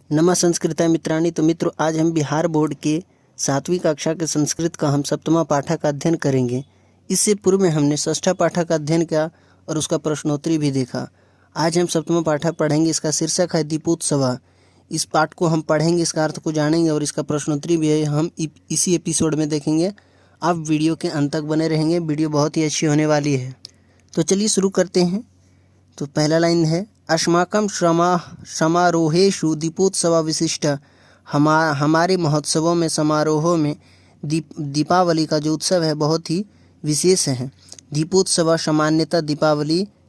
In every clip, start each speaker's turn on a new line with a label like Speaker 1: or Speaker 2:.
Speaker 1: नमः संस्कृता मित्राणि। तो मित्रों, आज हम बिहार बोर्ड के 7वीं कक्षा के संस्कृत का हम 7वां पाठक का अध्ययन करेंगे। इससे पूर्व में हमने 6ठा पाठक का अध्ययन किया और उसका प्रश्नोत्तरी भी देखा। आज हम 7वां पाठक पढ़ेंगे। इसका शीर्षक है दीपोत्सव। इस पाठ को हम पढ़ेंगे, इसका अर्थ को जानेंगे और इसका प्रश्नोत्तरी भी है हम इसी एपिसोड में देखेंगे। आप वीडियो के अंत तक बने रहेंगे, वीडियो बहुत ही अच्छी होने वाली है। तो चलिए शुरू करते हैं। तो पहला लाइन है, अस्माकं समारोहेषु दीपोत्सव विशिष्ट। हमारे महोत्सवों में, समारोहों में दीपावली का जो उत्सव है बहुत ही विशेष है। दीपोत्सव सामान्यतः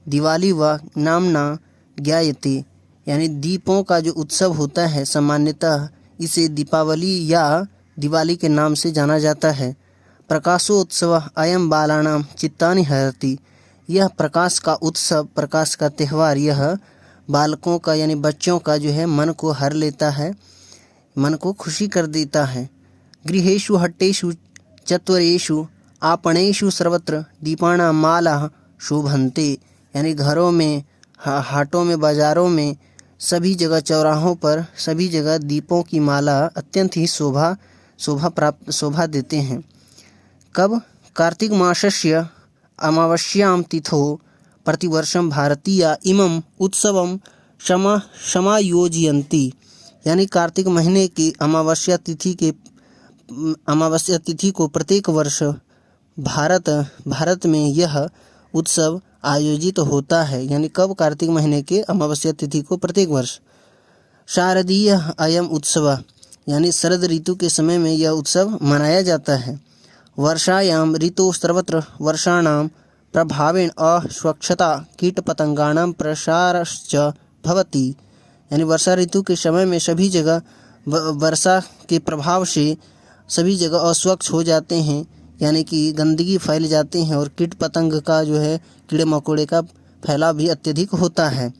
Speaker 1: दिवाली व नामना ज्ञायते, यानी दीपों का जो उत्सव होता है सामान्यतः इसे दीपावली या दिवाली के नाम से जाना जाता है। प्रकाशोत्सव अयं बालानां चित्तानि हरति। यह प्रकाश का उत्सव, प्रकाश का त्यौहार, यह बालकों का यानी बच्चों का जो है मन को हर लेता है, मन को खुशी कर देता है। गृहेषु हट्टेषु चत्वरेषु आपणेषु सर्वत्र दीपानां मालाः शोभन्ते, यानी घरों में, हाटों में, बाजारों में, सभी जगह, चौराहों पर, सभी जगह दीपों की माला अत्यंत ही शोभा देते हैं। कब? कार्तिक मासस्य अमावास्यां तिथौ प्रतिवर्षं भारतीया इमं उत्सवं समायोजयन्ति, यानी कार्तिक महीने की अमावस्या तिथि को प्रत्येक वर्ष भारत में यह उत्सव आयोजित होता है। यानी कब? कार्तिक महीने के अमावस्या तिथि को प्रत्येक वर्ष। शारदीय अयम उत्सव, यानी शरद ऋतु के समय में यह उत्सव मनाया जाता है। वर्षायां ऋतौ सर्वत्र वर्षाणां प्रभावेण अस्वच्छता कीटपतंगानां प्रसारश्च भवति, यानी वर्षा ऋतु के समय में सभी जगह वर्षा के प्रभाव से सभी जगह अस्वच्छ हो जाते हैं, यानी कि गंदगी फैल जाते हैं और कीट पतंग का जो है, कीड़े मकोड़े का फैलाव भी अत्यधिक होता है।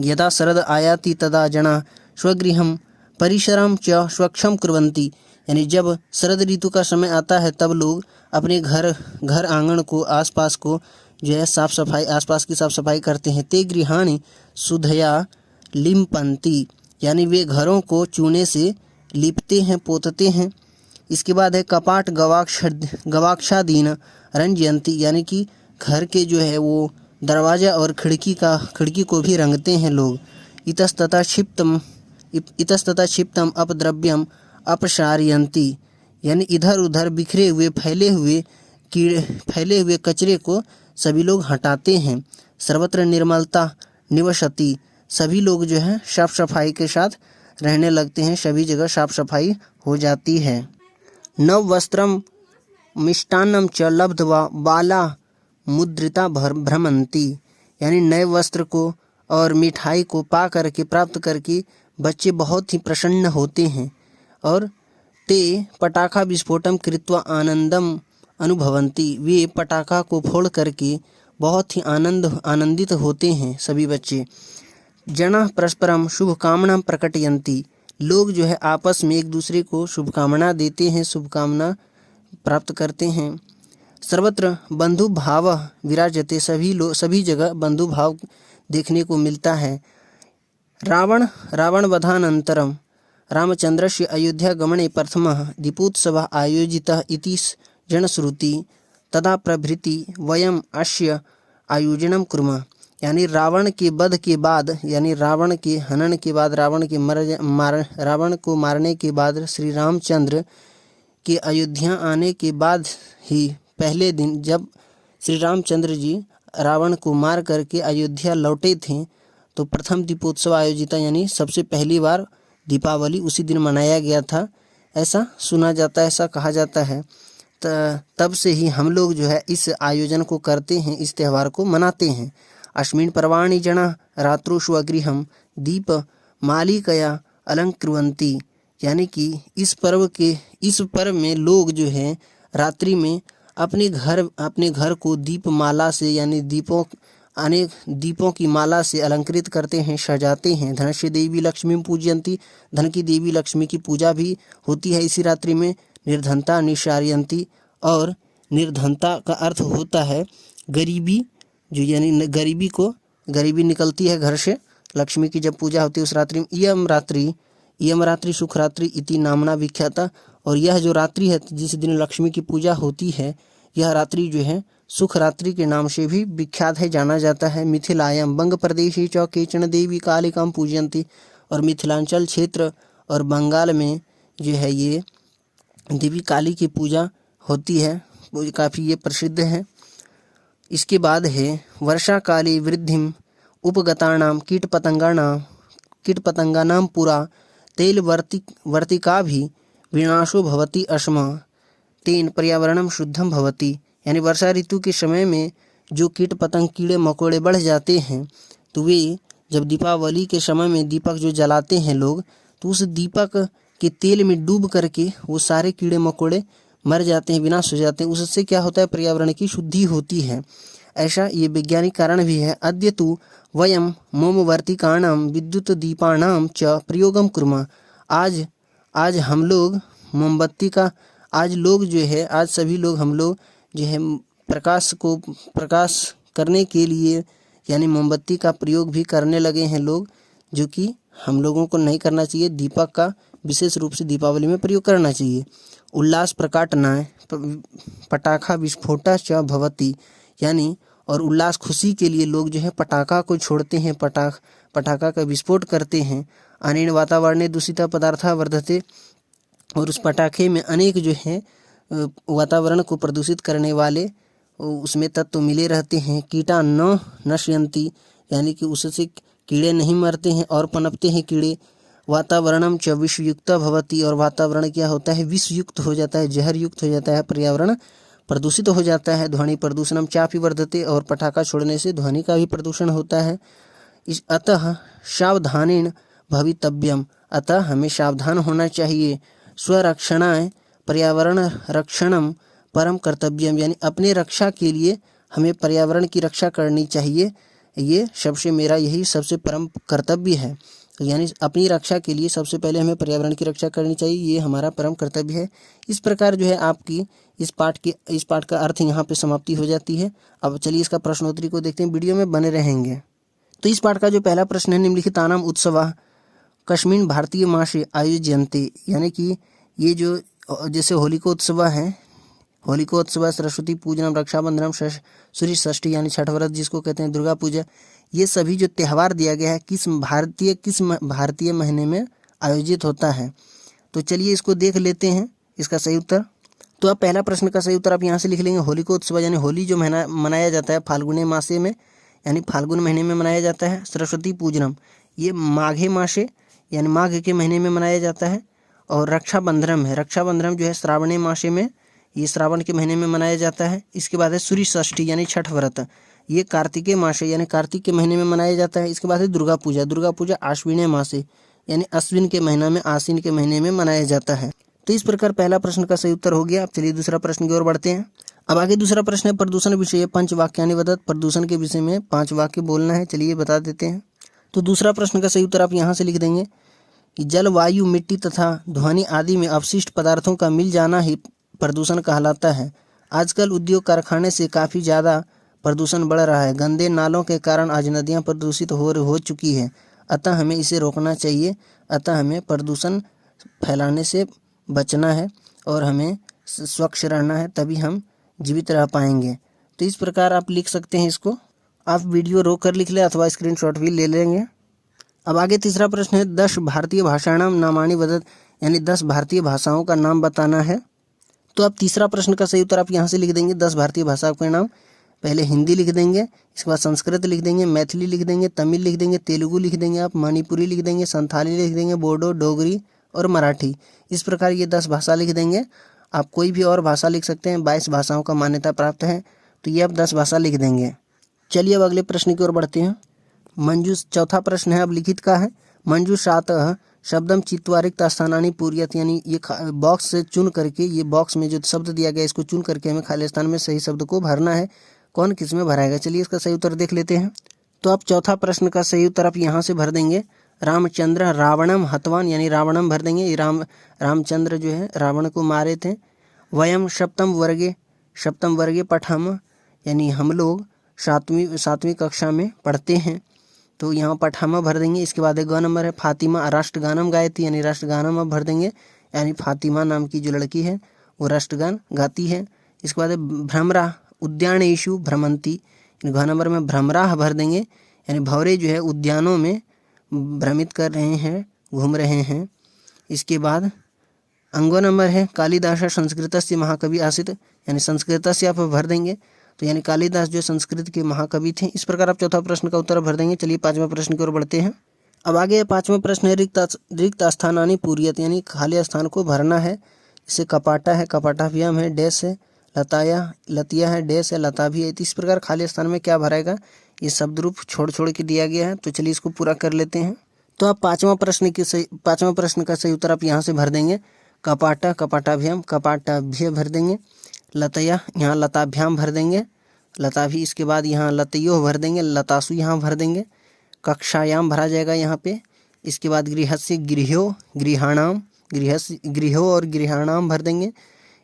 Speaker 1: यदा शरद आयाति तदा जना स्वगृहं परिसरं च स्वच्छं कुर्वन्ति, यानी जब शरद ऋतु का समय आता है तब लोग अपने घर आंगन को, आसपास को जो है साफ सफाई, आसपास की साफ सफाई करते हैं। ते गृहाणि शुद्धया लिम्पन्ति, यानी वे घरों को चूने से लीपते हैं, पोतते हैं। इसके बाद है कपाट गवाक्षादीन रंजयन्ति, यानी कि घर के जो है वो दरवाज़ा और खिड़की को भी रंगते हैं लोग। इतस्ततः क्षिप्तम अपद्रव्यम अपसारयन्ति, यानी इधर उधर बिखरे हुए फैले हुए कचरे को सभी लोग हटाते हैं। सर्वत्र निर्मलता निवसति, सभी लोग जो है साफ सफाई के साथ रहने लगते हैं, सभी जगह साफ सफाई हो जाती है। नव वस्त्रम मिष्टान्नम च लब्ध्वा बाला मुद्रिता भ्रमन्ति, यानी नए वस्त्र को और मिठाई को प्राप्त करके बच्चे बहुत ही प्रसन्न होते हैं। और ते पटाखा विस्फोटम कृत्वा आनंदम अनुभवन्ति, वे पटाखा को फोड़ करके बहुत ही आनंदित होते हैं सभी बच्चे। जना परस्परम शुभकामना प्रकटयन्ति, लोग जो है आपस में एक दूसरे को शुभकामना देते हैं, शुभकामना प्राप्त करते हैं। सर्वत्र बंधु भाव विराजते, सभी जगह बंधु भाव देखने को मिलता है। रावण वधानन्तरं रामचंद्रस्य अयोध्यागमने प्रथमः दीपोत्सवः आयोजितः इति जनश्रुति तदा प्रभृति वयम् अस्य आयोजनं कुर्मः, यानी रावण के वध के बाद, यानी रावण के हनन के बाद, रावण को मारने के बाद, श्री रामचंद्र के अयोध्या आने के बाद ही पहले दिन जब श्री रामचंद्र जी रावण को मार करके अयोध्या लौटे थे तो प्रथम दीपोत्सव आयोजित, यानी सबसे पहली बार दीपावली उसी दिन मनाया गया था, ऐसा सुना जाता है, ऐसा कहा जाता है। तब से ही हम लोग जो है इस आयोजन को करते हैं, इस त्यौहार को मनाते हैं। अस्मिन् पर्वाणि जना रात्रौ स्वगृहं दीप मालिकया अलंकृवन्ति, यानी कि इस पर्व में लोग जो है रात्रि में अपने घर को दीपमाला से, यानी अनेक दीपों की माला से अलंकृत करते हैं, सजाते हैं। धनस्य देवी लक्ष्मी पूजयन्ति, धन की देवी लक्ष्मी की पूजा भी होती है इसी रात्रि में। निर्धनता निशारयन्ति, और निर्धनता का अर्थ होता है गरीबी, जो यानी गरीबी निकलती है घर से। लक्ष्मी की जब पूजा होती है उस रात्रि में। इयं रात्रि यमरात्रि सुखरात्रि इति नामना विख्याता। और यह जो रात्रि है जिस दिन लक्ष्मी की पूजा होती है, यह रात्रि जो है सुख रात्रि के नाम से भी विख्यात है, जाना जाता है। मिथिलायां बंग प्रदेशे च केचन देवी कालिकां पूजयन्ति। और मिथिलांचल क्षेत्र और बंगाल में जो है ये देवी काली की पूजा होती है, वो काफ़ी ये प्रसिद्ध है। इसके बाद है वर्षा काले वृद्धिम उपगतानां कीटपतंगानां पुरा तेल वर्तिका भी विनाशो भवति अस्मा तेन पर्यावरणम शुद्धम भवति। यानी वर्षा ऋतु के समय में जो कीट पतंग कीड़े मकोड़े बढ़ जाते हैं, तो वे जब दीपावली के समय में दीपक जो जलाते हैं लोग, तो उस दीपक के तेल में डूब करके वो सारे कीड़े मकोड़े मर जाते हैं, विनाश हो जाते हैं। उससे क्या होता है, पर्यावरण की शुद्धि होती है। ऐसा ये वैज्ञानिक कारण भी है। अद्य तु वयम मोमवर्तिकाणां विद्युत दीपानां च प्रयोगम कुर्मः। आज हम लोग मोमबत्ती का आज सभी लोग हम लोग जो है प्रकाश करने के लिए यानी मोमबत्ती का प्रयोग भी करने लगे हैं लोग, जो कि हम लोगों को नहीं करना चाहिए। दीपक का विशेष रूप से दीपावली में प्रयोग करना चाहिए। उल्लास प्रकाटनाय पटाखा विस्फोटा च भवति। यानी और उल्लास खुशी के लिए लोग जो है पटाखा को छोड़ते हैं, पटाखा का विस्फोट करते हैं। अनेन वातावरणे दूषिता पदार्था वर्धते। और उस पटाखे में अनेक जो है वातावरण को प्रदूषित करने वाले उसमें तत्व मिले रहते हैं। कीटा न नश्यन्ति। यानी कि उससे कीड़े नहीं मरते हैं और पनपते हैं कीड़े। वातावरणम च विषयुक्त भवति। और वातावरण क्या होता है, विषयुक्त हो जाता है, जहर युक्त हो जाता है, पर्यावरण प्रदूषित हो जाता है। ध्वनि प्रदूषणम चापि वर्धते। और पटाखा छोड़ने से ध्वनि का भी प्रदूषण होता है। अतः सावधानेन भवितव्यम। अतः हमें सावधान होना चाहिए। स्वरक्षणाय पर्यावरण रक्षणम परम कर्तव्यम। यानी अपने रक्षा के लिए हमें पर्यावरण की रक्षा करनी चाहिए। ये यही सबसे परम कर्तव्य है। यानी अपनी रक्षा के लिए सबसे पहले हमें पर्यावरण की रक्षा करनी चाहिए, ये हमारा परम कर्तव्य है। इस प्रकार जो है आपकी इस पाठ का अर्थ यहाँ पे समाप्ति हो जाती है। अब चलिए इसका प्रश्नोत्तरी को देखते हैं, वीडियो में बने रहेंगे। तो इस पाठ का जो पहला प्रश्न है, निम्नलिखितानाम उत्सवः कस्मिन् भारतीय मासे आयोज्यन्ते। यानी कि ये जो जैसे होलिकोत्सव है, होलिकोत्सव, सरस्वती पूजनम, रक्षाबंधनम, सूर्य षष्ठी यानी छठ व्रत जिसको कहते हैं, दुर्गा पूजा, ये सभी जो त्यौहार दिया गया है किस भारतीय महीने में आयोजित होता है। तो चलिए इसको देख लेते हैं इसका सही उत्तर। तो अब पहला प्रश्न का सही उत्तर आप यहाँ से लिख लेंगे। होलिकोत्सव यानी होली जो महीना मनाया जाता है फाल्गुने मासे में, यानी फाल्गुन महीने में मनाया जाता है। सरस्वती पूजनम ये माघे मासे यानी माघ के महीने में मनाया जाता है। और रक्षाबंधनम जो है श्रावणे मासे में, ये श्रावण के महीने में मनाया जाता है। इसके बाद है सूर्य षष्ठी यानी छठ व्रत, ये कार्तिके मासे यानी कार्तिक के महीने में मनाया जाता है। इसके बाद है दुर्गा पूजा आश्विने मासे यानी अश्विन के महीना में, आश्विन के महीने में मनाया जाता है। तो इस प्रकार पहला प्रश्न का सही उत्तर हो गया। अब चलिए दूसरा प्रश्न की ओर बढ़ते हैं। अब आगे दूसरा प्रश्न है प्रदूषण विषय पंचवाक्यानि वदत्। प्रदूषण के विषय में 5 वाक्य बोलना है, चलिए बता देते हैं। तो दूसरा प्रश्न का सही उत्तर आप यहाँ से लिख देंगे कि जल, वायु, मिट्टी तथा ध्वनि आदि में अपशिष्ट पदार्थों का मिल जाना ही प्रदूषण कहलाता है। आजकल उद्योग कारखाने से काफ़ी ज़्यादा प्रदूषण बढ़ रहा है। गंदे नालों के कारण आज नदियाँ प्रदूषित हो चुकी है। अतः हमें इसे रोकना चाहिए। अतः हमें प्रदूषण फैलाने से बचना है और हमें स्वच्छ रहना है, तभी हम जीवित रह पाएंगे। तो इस प्रकार आप लिख सकते हैं इसको। आप वीडियो रोक कर लिख लें अथवा स्क्रीनशॉट भी ले लेंगे। अब आगे तीसरा प्रश्न है 10 भारतीय भाषाणाम नामानि वदत्। यानी 10 भारतीय भाषाओं का नाम बताना है। तो अब तीसरा प्रश्न का सही उत्तर आप यहाँ से लिख देंगे 10 भारतीय भाषाओं के नाम। पहले हिंदी लिख देंगे, इसके बाद संस्कृत लिख देंगे, मैथिली लिख देंगे, तमिल लिख देंगे, तेलुगु लिख देंगे, आप मणिपुरी लिख देंगे, संथाली लिख देंगे, बोडो, डोगरी और मराठी। इस प्रकार ये 10 भाषा लिख देंगे। आप कोई भी और भाषा लिख सकते हैं, 22 भाषाओं का मान्यता प्राप्त है। तो ये आप 10 भाषा लिख देंगे। चलिए अब अगले प्रश्न की ओर बढ़ते हैं। मंजूष चौथा प्रश्न है, अब लिखित का है। मंजूषातः शब्दम चित्वा रिक्त स्थानानि पूर्यत। यानी ये बॉक्स से चुन करके, ये बॉक्स में जो शब्द दिया गया इसको चुन करके हमें खाली स्थान में सही शब्द को भरना है। कौन किस में भराएगा, चलिए इसका सही उत्तर देख लेते हैं। तो आप चौथा प्रश्न का सही उत्तर आप यहाँ से भर देंगे रामचंद्र रावणम हतवान। यानी रावणम भर देंगे, ये रामचंद्र जो है रावण को मारे थे। वयम सप्तम वर्गे पठाम। यानी हम लोग सातवीं कक्षा में पढ़ते हैं। तो यहाँ पठामा भर देंगे। इसके बाद 1 नंबर है फातिमा राष्ट्रगानम गायती, यानी राष्ट्रगानम अब भर देंगे, यानी फातिमा नाम की जो लड़की है वो राष्ट्रगान गाती है। इसके बाद भ्रमरा उद्यानेषु भ्रमंती, घ नंबर में भ्रमराह भर देंगे, यानी भंवरे जो है उद्यानों में भ्रमित कर रहे हैं, घूम रहे हैं। इसके बाद अंगो नंबर है कालिदास संस्कृतस्य महाकवि आसीत्, यानी संस्कृतस्य आप भर देंगे, तो यानी कालिदास जो संस्कृत के महाकवि थे। इस प्रकार आप चौथा प्रश्न का उत्तर भर देंगे। चलिए 5वां प्रश्न की ओर बढ़ते हैं। अब आगे 5वां प्रश्न है रिक्त स्थानानि पूर्यत, यानी खाली स्थान को भरना है। इसे कपाटा है, कपाटाभ्याम है, डैश है, लतिया है, डैश है, लता भी है। तो इस प्रकार खाली स्थान में क्या भरेगा, ये शब्द रूप छोड़ छोड़ के दिया गया है। तो चलिए इसको पूरा कर लेते हैं। तो आप 5वां प्रश्न का सही उत्तर आप यहाँ से भर देंगे। कपाटा कपाटाभ्याम कपाटाभ्य भर देंगे। लतया यहाँ लताभ्याम भर देंगे, लता भी। इसके बाद यहाँ लतयो भर देंगे, लतासु यहाँ भर देंगे। कक्षायाम भरा जाएगा यहाँ पे। इसके बाद गृहस्य गृहो गृहाणाम, गृहो और गृहाणाम भर देंगे।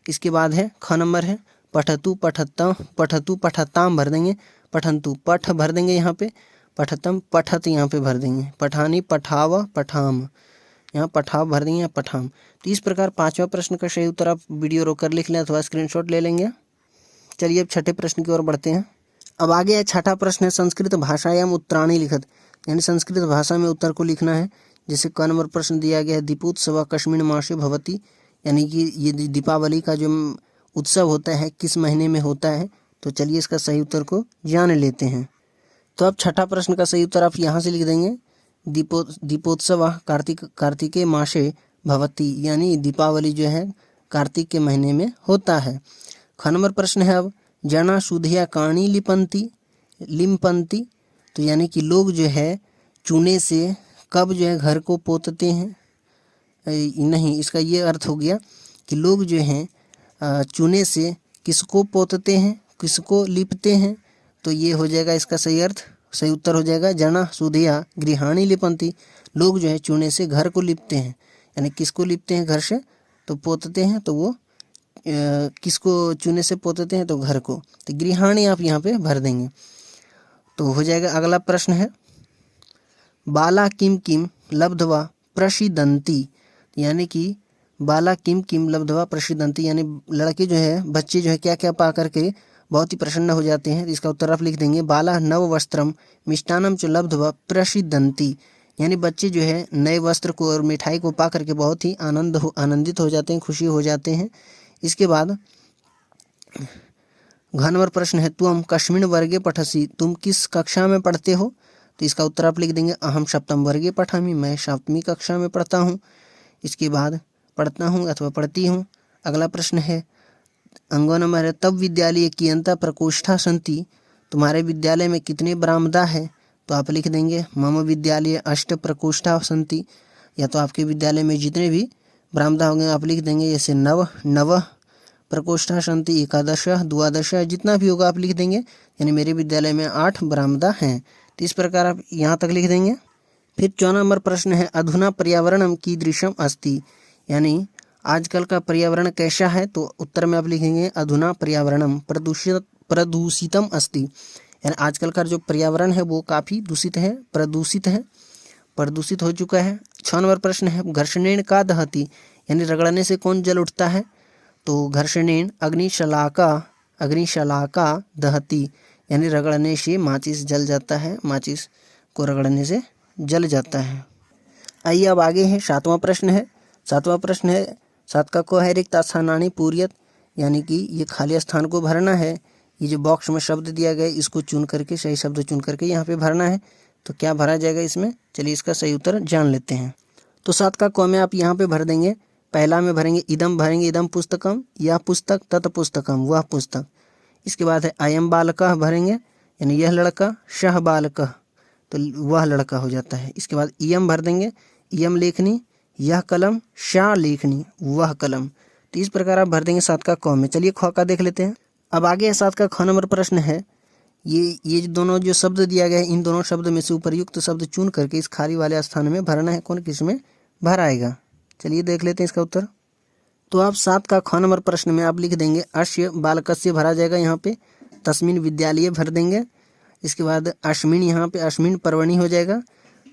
Speaker 1: इसके बाद है ख नंबर है पठतु पठताम भर देंगे। पठंतु पठ भर देंगे यहाँ पे, पठतम पठत यहाँ पे भर देंगे। पठानी पठाव पठाम, यहाँ पठाव भर देंगे या पठाम। तो इस प्रकार 5वां प्रश्न का सही उत्तर आप वीडियो रोक कर लिख लें अथवा स्क्रीनशॉट ले लेंगे। चलिए अब छठे प्रश्न की ओर बढ़ते हैं। अब आगे है छठा प्रश्न है संस्कृत भाषायाम उत्तराणी लिखत, यानी संस्कृत भाषा में उत्तर को लिखना है। जैसे क नंबर प्रश्न दिया गया है दीपोत्सव कस्मिन् मासे भवति, यानी कि ये दीपावली का जो उत्सव होता है किस महीने में होता है। तो चलिए इसका सही उत्तर को जान लेते हैं। तो अब छठा प्रश्न का सही उत्तर आप यहाँ से लिख देंगे दीपोत्सव कार्तिके मासे भवति, यानी दीपावली जो है कार्तिक के महीने में होता है। ख नंबर प्रश्न है अब जना सुधिया काणी लिम्पंती, तो यानी कि लोग जो है चूने से कब जो है घर को पोतते हैं। नहीं, इसका ये अर्थ हो गया कि लोग जो हैं चूने से किसको पोतते हैं, किसको लिपते हैं। तो ये हो जाएगा इसका सही उत्तर हो जाएगा जना सुधिया गृहाणी लिपंती, लोग जो है चूने से घर को लिपते हैं। यानी किसको लिपते हैं घर से, तो पोतते हैं, तो वो किसको चूने से पोतते हैं, तो घर को। तो गृहाणी आप यहाँ पे भर देंगे तो हो जाएगा। अगला प्रश्न है बाला किम किम लब्ध्वा प्रसीदन्ति, यानी कि बाला किम किम लब्ध्वा प्रसीदन्ति, यानी लड़के जो है बच्चे जो है क्या क्या पा करके बहुत ही प्रसन्न हो जाते हैं। इसका उत्तर आप लिख देंगे बाला नव वस्त्रम मिष्टान्नम च लब्ध्वा प्रसीदन्ति, यानी बच्चे जो है नए वस्त्र को और मिठाई को पा करके बहुत ही आनंदित हो जाते हैं, खुशी हो जाते हैं। इसके बाद घ नंबर प्रश्न है तुम कस्मिन् वर्गे पठसी, तुम किस कक्षा में पढ़ते हो। तो इसका उत्तर आप लिख देंगे अहम सप्तम वर्गे पठामि, मैं 7वीं कक्षा में पढ़ता हूँ। इसके बाद पढ़ता हूँ अथवा पढ़ती हूँ। अगला प्रश्न है अंगो नंबर है तब विद्यालय कियंता प्रकोष्ठा सन्ति, तुम्हारे विद्यालय में कितने बरामदा है। तो आप लिख देंगे मम विद्यालय 8 प्रकोष्ठा सन्ति, या तो आपके विद्यालय में जितने भी बरामदा होंगे आप लिख देंगे। जैसे नव प्रकोष्ठा सन्ति, 11 12 जितना भी होगा आप लिख देंगे। यानी मेरे विद्यालय में 8 बरामदा हैं। तो इस प्रकार आप यहाँ तक लिख देंगे। फिर 14 नंबर प्रश्न है अधुना पर्यावरणम कीदृशम अस्ति, यानी आजकल का पर्यावरण कैसा है। तो उत्तर में आप लिखेंगे अधुना पर्यावरणम प्रदूषितम अस्ति, यानी आजकल का जो पर्यावरण है वो काफ़ी दूषित है, प्रदूषित हो चुका है। 6 नंबर प्रश्न है घर्षणेन का दहति, यानी रगड़ने से कौन जल उठता है। तो घर्षणेन अग्निशलाका दहति, यानी रगड़ने से माचिस जल जाता है, माचिस को रगड़ने से जल जाता है। आइए अब आगे है 7वां प्रश्न है। 7वां प्रश्न है 7 का को है रिक्त स्थानानि पूर्यत, यानी कि ये खाली स्थान को भरना है। ये जो बॉक्स में शब्द दिया गया इसको चुन करके, सही शब्द चुन करके यहाँ पे भरना है। तो क्या भरा जाएगा इसमें, चलिए इसका सही उत्तर जान लेते हैं। तो 7 का को में आप यहाँ पे भर देंगे। पहला में भरेंगे इदम, भरेंगे इदम पुस्तकम, यह पुस्तक, तत् पुस्तकम वह पुस्तक। इसके बाद है अयम बालकः भरेंगे, यानी यह लड़का, शह बालकः तो वह लड़का हो जाता है। इसके बाद इयम भर देंगे, इयम लेखनी, यह कलम, शाह लेखनी वह कलम। तो इस प्रकार आप भर देंगे 7 का क में। चलिए ख का देख लेते हैं। अब आगे 7 का ख नंबर प्रश्न है ये दोनों जो शब्द दिया गया है इन दोनों शब्द में से उपर्युक्त शब्द चुन करके इस खाली वाले स्थान में भरना है। कौन किस में भर आएगा, चलिए देख लेते हैं इसका उत्तर। तो आप 7 का ख नंबर प्रश्न में आप लिख देंगे अस्य बालकस्य भरा जाएगा यहाँ पे, तस्मिन विद्यालय भर देंगे, इसके बाद अश्विन, यहाँ पे अश्विन पर्वणी हो जाएगा।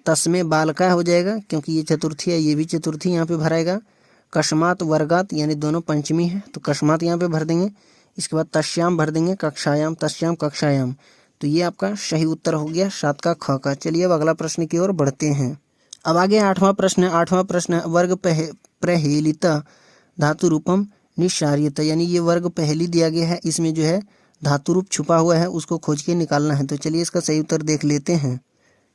Speaker 1: तस्मे बालका हो जाएगा क्योंकि ये चतुर्थी है, ये भी चतुर्थी यहाँ पे भराएगा। कस्मात वर्गात यानी दोनों पंचमी है तो कस्मात यहाँ पे भर देंगे। इसके बाद तस्याम भर देंगे, कक्षायाम, तस्याम कक्षायाम। तो ये आपका सही उत्तर हो गया 7 का ख का। चलिए अब अगला प्रश्न की ओर बढ़ते हैं। अब आगे 8वां प्रश्न है। 8वां प्रश्न है वर्ग प्रहेलित धातु रूपम निशार्यत, यानी ये वर्ग पहली दिया गया है, इसमें जो है धातु रूप छुपा हुआ है, उसको खोज के निकालना है। तो चलिए इसका सही उत्तर देख लेते हैं।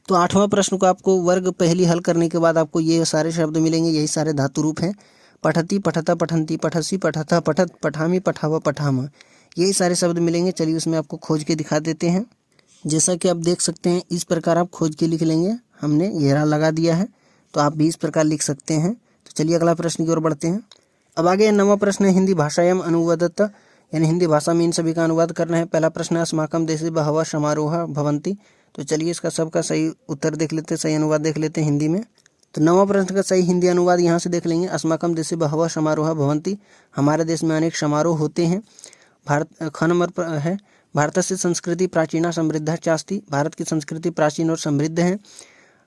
Speaker 1: तो 8वां प्रश्न को आपको वर्ग पहली हल करने के बाद आपको ये सारे शब्द मिलेंगे, यही सारे धातु रूप हैं। पठती, पठता, पठंती, पठसी, पठथा, पठत, पठामी, पठावा, पठामा, यही सारे शब्द मिलेंगे। चलिए उसमें आपको खोज के दिखा देते हैं। जैसा कि आप देख सकते हैं इस प्रकार आप खोज के लिख लेंगे। हमने घेरा लगा दिया है तो आप भी इस प्रकार लिख सकते हैं। तो चलिए अगला प्रश्न की ओर बढ़ते हैं। अब आगे 9वां प्रश्न है हिंदी भाषायाम अनुवादत, यानी हिंदी भाषा में इन सभी का अनुवाद करना है। पहला प्रश्न है अस्माकम देशे बहवः समारोह भवन्ति। तो चलिए इसका सबका सही उत्तर देख लेते हैं, सही अनुवाद देख लेते हैं हिंदी में। तो 9वां प्रश्न का सही हिंदी अनुवाद यहाँ से देख लेंगे। अस्माकम देशे बहवः समारोह भवन्ति, हमारे देश में अनेक समारोह होते हैं। भारत ख नंबर है भारत से संस्कृति प्राचीना समृद्ध चास्ति, भारत की संस्कृति प्राचीन और समृद्ध है।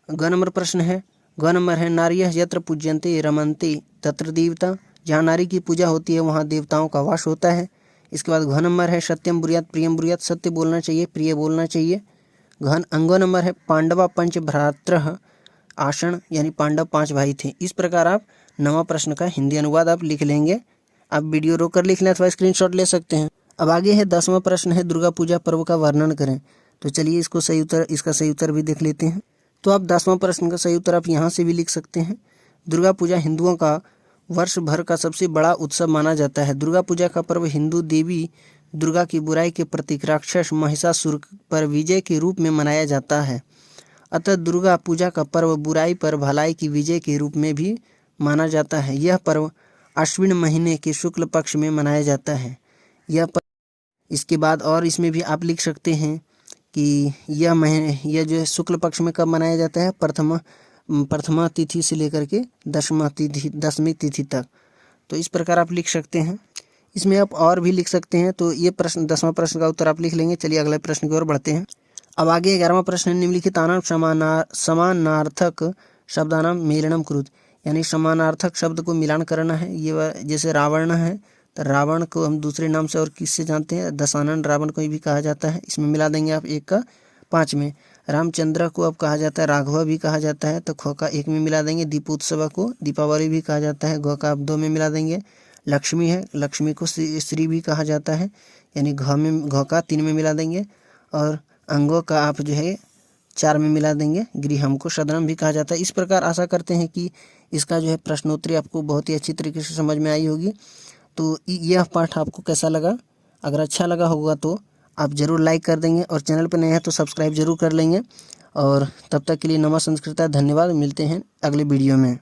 Speaker 1: ग नंबर प्रश्न है, ग नंबर है नार्यः यत्र पूज्यन्ते रमन्ते तत्र देवता, जहाँ नारी की पूजा होती है वहाँ देवताओं का वास होता है। इसके बाद घ नंबर है सत्यम ब्रूयात् प्रियम ब्रूयात्, सत्य बोलना चाहिए, प्रिय बोलना चाहिए। घन अंगो नंबर है पांडवा पंच भ्रातृः आसन, यानी पांडव 5 भाई थे। इस प्रकार आप 9वां प्रश्न का हिंदी अनुवाद आप लिख लेंगे। आप वीडियो रोक कर लिख लें अथवा स्क्रीनशॉट ले सकते हैं। अब आगे है 10वां प्रश्न है दुर्गा पूजा पर्व का वर्णन करें। तो चलिए इसका सही उत्तर भी देख लेते हैं। तो आप 10वां प्रश्न का सही उत्तर आप यहाँ से भी लिख सकते हैं। दुर्गा पूजा हिंदुओं का वर्ष भर का सबसे बड़ा उत्सव माना जाता है। दुर्गा पूजा का पर्व हिंदू देवी दुर्गा की बुराई के प्रतीक राक्षस महिषासुर पर विजय के रूप में मनाया जाता है। अतः दुर्गा पूजा का पर्व बुराई पर भलाई की विजय के रूप में भी माना जाता है। यह पर्व अश्विन महीने के शुक्ल पक्ष में मनाया जाता है। इसके बाद और इसमें भी आप लिख सकते हैं कि यह जो है शुक्ल पक्ष में कब मनाया जाता है, प्रथमा तिथि से लेकर के 10वीं तिथि तक। तो इस प्रकार आप लिख सकते हैं। इसमें आप और भी लिख सकते हैं। तो ये प्रश्न 10वां प्रश्न का उत्तर आप लिख लेंगे। चलिए अगले प्रश्न की ओर बढ़ते हैं। अब आगे 11वां प्रश्न है निम्नलिखितानां समानार्थक शब्दानां मेलनम कुरुत, यानी समानार्थक शब्द को मिलान करना है। ये जैसे रावण है तो रावण को हम दूसरे नाम से और किससे जानते हैं, दशानन रावण को भी कहा जाता है। इसमें मिला देंगे आप 1 का 5 में। रामचंद्र को अब कहा जाता है राघव भी कहा जाता है, तो ख का 1 में मिला देंगे। दीपोत्सव को दीपावली भी कहा जाता है, ग का आप 2 में मिला देंगे। लक्ष्मी है, लक्ष्मी को श्री भी कहा जाता है, यानी घ का 3 में मिला देंगे। और अंगों का आप जो है 4 में मिला देंगे। गृहम को सदनम भी कहा जाता है। इस प्रकार आशा करते हैं कि इसका जो है प्रश्नोत्तरी आपको बहुत ही अच्छी तरीके से समझ में आई होगी। तो यह पाठ आपको कैसा लगा? अगर अच्छा लगा होगा तो आप ज़रूर लाइक कर देंगे और चैनल पर नए हैं तो सब्सक्राइब जरूर कर लेंगे। और तब तक के लिए नमः संस्कृता, धन्यवाद। मिलते हैं अगले वीडियो में।